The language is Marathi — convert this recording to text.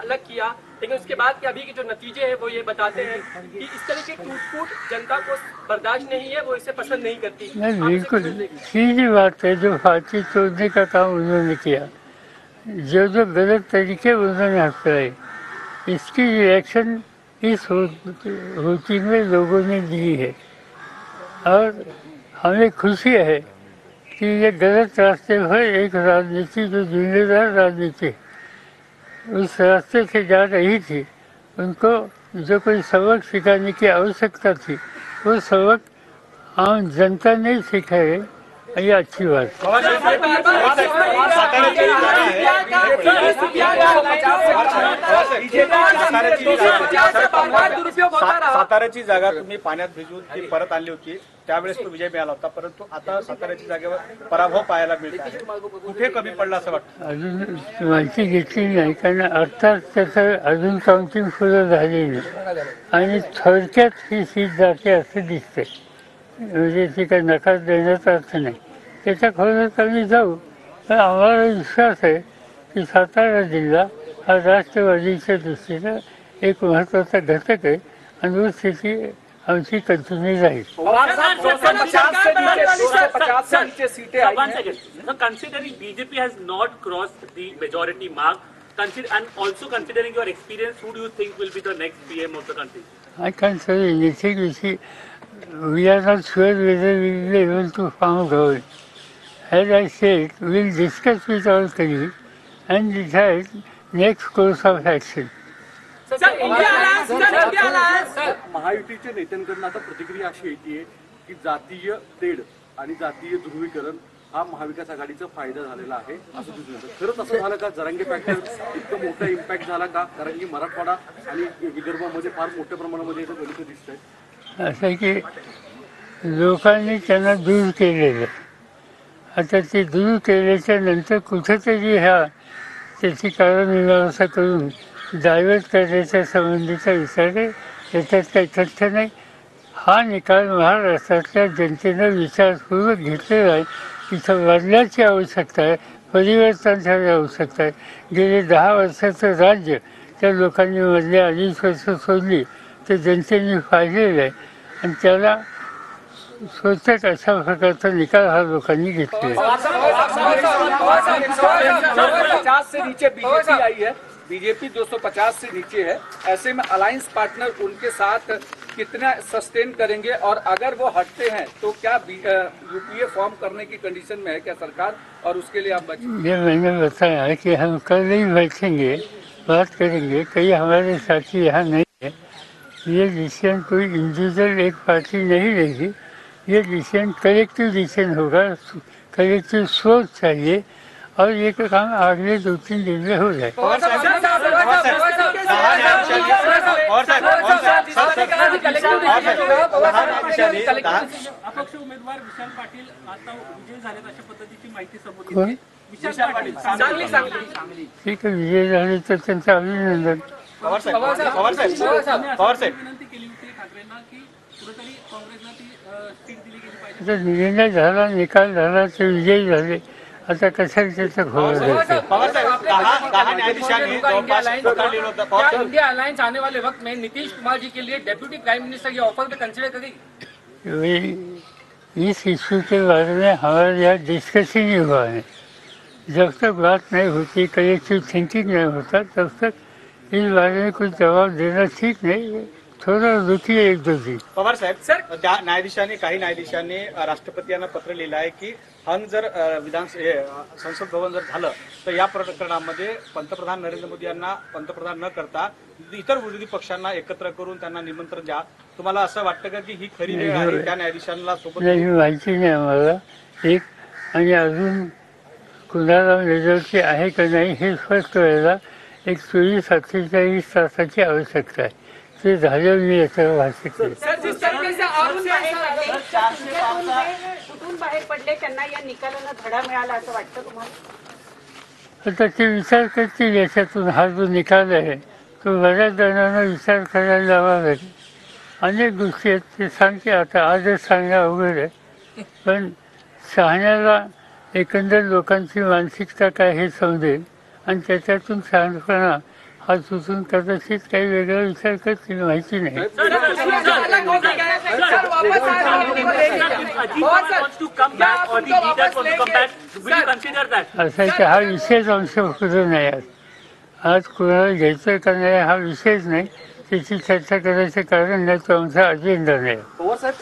अलग किया, लेकिन उसके बाद के अभी के जो नतीजे हैं वो ये बताते हैं कि इस तरह की टूट-फूट जनता को बर्दाश्त नहीं है, वो इसे पसंद नहीं करती। नहीं, बिल्कुल सीधी बात है। जो फांसी तोड़ने का काम उन्होंने किया, जो जो गलत तरीके उन्होंने अपनाए, इसकी रिएक्शन इस होती में लोगों ने दी है। और हमें खुशी है कि ये गलत रास्ते पर एक राजनीति, जो जिम्मेदार राजनीति उस रास्ते से जा रही थी, उनको जो कोई सबक सिखाने की आवश्यकता थी, वो सबक आम जनता नहीं सिखाए। ये अच्छी बात साताऱ्याची जागा तुम्ही पाण्यात भिजवून ती परत आणली होती, त्यावेळेस तो विजय मिळाला होता, परंतु आता साताऱ्याची जागेवर पराभव पाहायला मिळत आहे. कुठे कमी पडला असं वाटतं? अजून माहिती घेतली नाही, कारण अर्थात त्याचं अजून काउंटिंग सुरू झाली नाही आणि थोडक्यात ही सीट जाते असं दिसते. म्हणजे ती काही नकार देण्याचा अर्थ नाही. त्याच्या खोलात आम्ही जाऊ, पण आम्हाला विश्वास आहे की सातारा जिल्हा हा राष्ट्रवादीच्या दृष्टीनं एक महत्त्वाचा घटक आहे आणि वो स्थिती आमची कंटिन्यू राहील. Considering BJP has not crossed the majority mark, and also considering your experience, who do you think will be the next PM of the country? I can't say anything. You see, we are not sure whether we will be able to form a government. As I said, we will discuss with our colleagues and decide next course of action. महायुतीच्या नेत्यांकडून आता प्रतिक्रिया अशी येते की जातीय तेढ आणि जातीय ध्रुवीकरण हा महाविकास आघाडीचा फायदा झालेला आहे असं दिसून येतं. खरंच असं झालं का? जरांगे फॅक्टर इतकं मोठा इम्पॅक्ट झाला का? कारण की मराठवाडा आणि विदर्भामध्ये फार मोठ्या प्रमाणामध्ये याचं गणित दिसत आहे. असं की लोकांनी त्यांना दूर केलेलं, आता ते दूर केल्याच्या नंतर कुठेतरी त्याची कारणमीमांसा करून डायव्हर्ट करण्याच्या संबंधीचा विचार आहे. याच्यात काही तथ्य नाही. हा निकाल महाराष्ट्रातल्या जनतेनं विचारपूर्वक घेतलेला आहे. इथं बदलाची आवश्यकता आहे, परिवर्तनाची आवश्यकता आहे. गेले 10 वर्षाचं राज्य त्या लोकांनी मधल्या 2.5 वर्ष सोडली ते जनतेने पाहिलेलं आहे आणि त्याला स्वतःच अशा प्रकारचा निकाल हा लोकांनी घेतलेला आहे. बीजेपी 250 से नीचे है. ऐसे में अलायंस पार्टनर उनके साथ कितना सस्टेन करेंगे और अगर वो हटते हैं तो क्या यूपीए फॉर्म करने की कंडीशन में है क्या सरकार, और उसके लिए आप ये मैंने बताया कि हम कल ही बैठेंगे, बात करेंगे. कई हमारे साथी यहाँ नहीं है. ये डिसीजन कोई इंडिविजुअल एक पार्टी नहीं लेगी. ये डिसीजन कलेक्टिव डिसीजन होगा. कलेक्टिव सोच चाहिए और ये काम अगले 2-3 दिन में हो जाए. अपक्ष उमेदवार विशाल पाटील आता विजय झालेत अशा पद्धतीची माहिती समोर येते. विशाल पाटील ठीक आहे, विजय झाले तर त्यांचं अभिनंदन. विनंती केली होती ठाकरेंना की कुठेतरी काँग्रेसला ती सीट दिली गेली पाहिजे. आता निर्णय झाला, निकाल झाला, ते विजयी झाले. आता कशाला त्याचं खोल इंडिया अलायंस आने वाले वक्त में नीतीश कुमार जी के लिए डेप्यूटी प्राइम मिनिस्टर ये ऑफर पे कंसिडर करेगी? इस इश्यू के बारे में हमारे यहाँ डिस्कस ही नहीं हुआ है. जब तक बात नहीं होती, कलेक्टिव थिंकिंग नहीं होता, तब तक इस बारे में कुछ जवाब देना ठीक नहीं. थोडा रुकी एक दोषी. पवार साहेब, त्या न्यायाधीशांनी, काही न्यायाधीशांनी राष्ट्रपतींना पत्र लिहिलं आहे की हंग जर संसद भवन जर झालं तर या प्रकरणामध्ये पंतप्रधान नरेंद्र मोदी यांना पंतप्रधान न करता इतर विरोधी पक्षांना एकत्र करून त्यांना निमंत्रण द्या. तुम्हाला असं वाटतं का की ही खरी वेळ आहे त्या न्यायाधीशांना सोबत? नाही, माहिती नाही आम्हाला. एक आणि अजून कुणाला मेजॉरिटी आहे का नाही हे स्पष्ट व्हायला एक 24-48 तासाची आवश्यकता आहे. ते झाल्यावर मी याच्यावर भाष्य केलं. कुठून बाहेर पडले, त्यांना या निकालाला धडा मिळाला असं वाटतं तुम्हाला? आता ते विचार करतील. याच्यातून हा जो निकाल आहे तो बऱ्याच जणांना विचार करायला लावा लागेल. अनेक गोष्टी आहेत ते सांगते. आता आजच सांगणं अवघड आहे, पण शहाण्याला एकंदर लोकांची मानसिकता काय हे समजेल आणि त्याच्यातून शहाणपणा हा सुचून कदाचित काही वेगळा विचार करतील माहिती नाही. If Ajit Pawar wants to come back or the leaders want to come back, will you consider that? असं आहे की हा विषयच आमच्याकडे नाही आज कोणाला घ्यायचं का नाही हा विषयच नाही, त्याची चर्चा करायचं कारण नाही, तो आमचा अजेंडा नाही. पवार साहेब